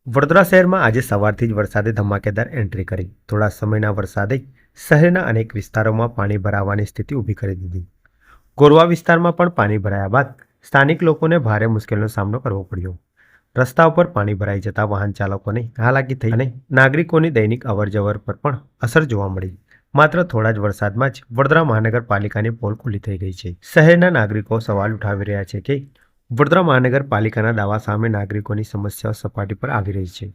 વડોદરા શહેરમાં આજે સવારથી જ વરસાદે ધમાકેદાર એન્ટ્રી કરી. થોડા સમયના વરસાદે શહેરના અનેક વિસ્તારોમાં પાણી ભરાવાની સ્થિતિ ઊભી કરી દીધી. ગોરવા વિસ્તારમાં પણ પાણી ભરાયા બાદ સ્થાનિક લોકોને ભારે મુશ્કેલીનો સામનો કરવો પડ્યો. રસ્તા ઉપર પાણી ભરાઈ જતા વાહન ચાલકોને હાલાકી થઈ અને નાગરિકોની દૈનિક અવરજવર પર પણ અસર જોવા મળી. માત્ર થોડા જ વરસાદમાં જ વડોદરા મહાનગરપાલિકાની પોલ ખુલ્લી થઈ ગઈ છે. શહેરના નાગરિકો સવાલ ઉઠાવી રહ્યા છે કે વડોદરા મહાનગરપાલિકાના દાવા સામે નાગરિકોની સમસ્યાઓ સપાટી પર આવી રહી છે.